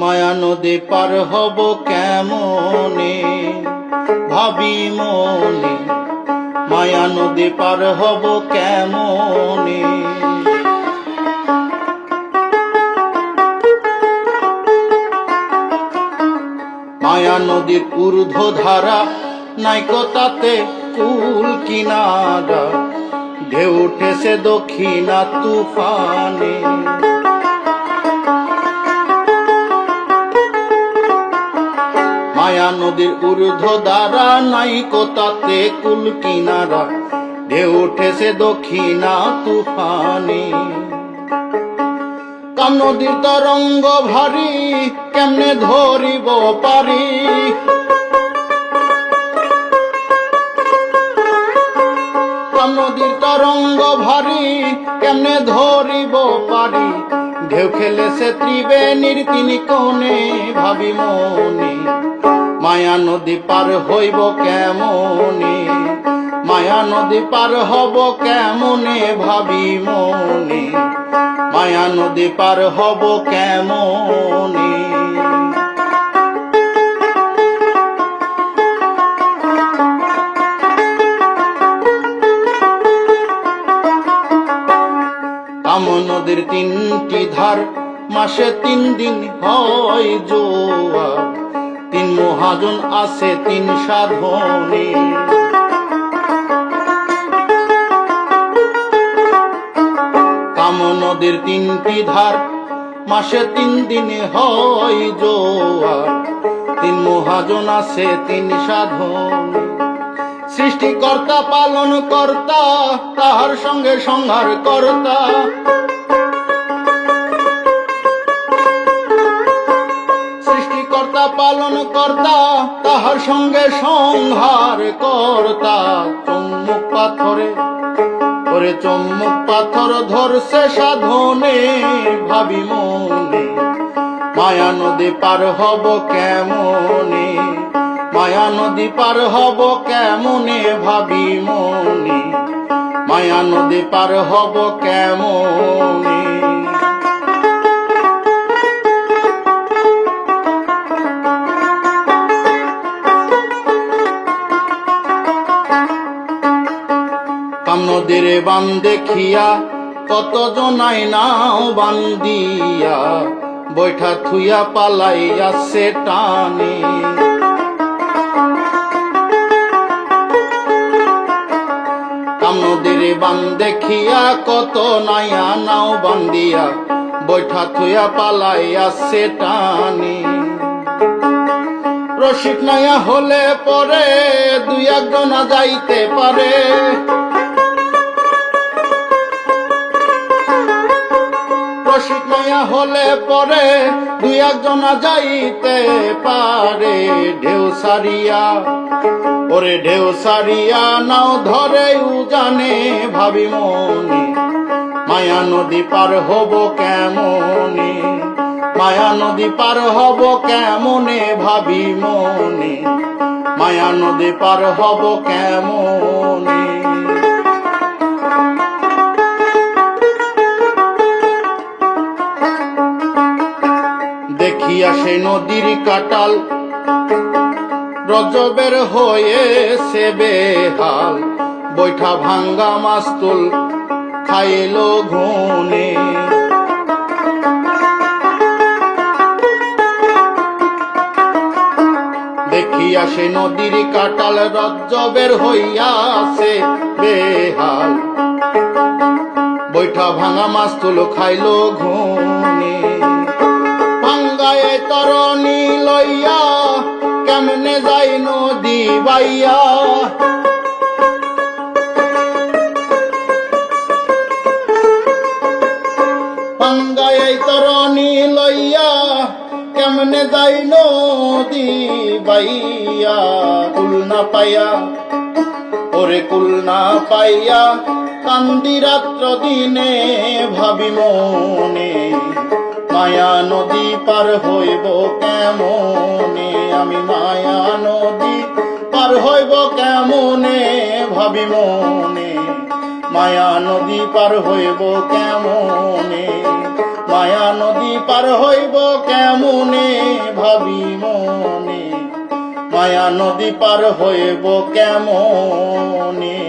মায়া নদী পার হব কেমনে ভাবি মনে, মায়া নদী পার হব কেমনে। মায়া নদীর ঊর্ধ্ব ধারা নাইকো তাতে কুল কিনারা, ঢেউ উঠেছে দক্ষিণা তুফানে। মায়া নদীর ঊর্ধ্ব ধারা নাইকো তাতে কুল কিনারা, ঢেউ উঠেছে দক্ষিণা তুফানে। কাম নদীর তরঙ্গ ভারী কেমনে ধরিব পারি, কাম নদীর তরঙ্গ ভারী কেমনে ধরিব পারি। ঢেউ খেলেছে ত্রিবেণীর তিন কোণে ভাবি মনে, মায়া নদী পার হইব কেমনে, মায়া নদী পার হব কেমনে ভাবি মনে, মায়া নদী পার হব কেমনে। কাম নদীর তিনটি ধার মাসে 3 দিন হয় জোয়ার, 3 মহাজন আছে 3 সাধনে। কাম নদীর 3টি ধার মাসে 3 দিনে হয় জোয়ার, 3 মহাজন আছে 3 সাধনে। সৃষ্টিকর্তা পালন কর্তা তাহার সঙ্গে সংহার কর্তা, সৃষ্টিকর্তা পালন কর্তা তাহার সঙ্গে সংহার কর্তা। চম্মুক পাথরে ওরে চম্মুক পাথর ধরছে সাধনে ভাবি মনে, মায়া নদী পার হব কেমনে, মায়া নদী পার হব কেমনে ভাবি মনে, মায়া নদী পার হব কেমনে। কাম নদীর বান দেখিয়া কত জনাই নাও বান্দিয়া, বৈঠা থুইয়া পালাইয়াছে টানে। কাম নদীর বান দেখিয়া কত নাইয়া নাও বান্দিয়া, বৈঠা থুইয়া পালাইয়াছে টানে। রসিক নাইয়া হলে পরে 2-1 জনা যাইতে পারে, রসিক নাইয়া হলে পরে 2-1 জনা যাইতে পারে। ঢেউ সারিয়া ওরে ঢেউ সারিয়া নাও ধরে উজানে ভাবি মনে, মায়া নদী পার হব কেমনে, মায়া নদী পার হব কেমনে ভাবি মনে, মায়া নদী পার হব কেমনে। দেখিয়া সে নদীর কাটাল রজবের হয়েছে বেহাল, বৈঠা ভাঙ্গা মাস্তুল খাইলো ঘুনে। দেখিয়া সে নদীর কাটাল রজবের হইয়াছে বেহাল, বৈঠা ভাঙ্গা মাস্তুল খাইলো ঘুনে। ভাঙ্গায় তরণী লইয়া কেমনে যাই নদী বাইয়া, ভাঙ্গায় তরণী লইয়া কেমনে যাই নদী বাইয়া। কুল না পাইয়া ওরে কুল না পাইয়া কান্দি রাত্র দিনে ভাবি মনে, মায়া নদী পার হইব কেমনে, আমি মায়া নদী পার হইব কেমনে ভাবি মনে, মায়া নদী পার হইব কেমনে, মায়া নদী পার হইব কেমনে ভাবি মনে, মায়া নদী পার হইব কেমনে।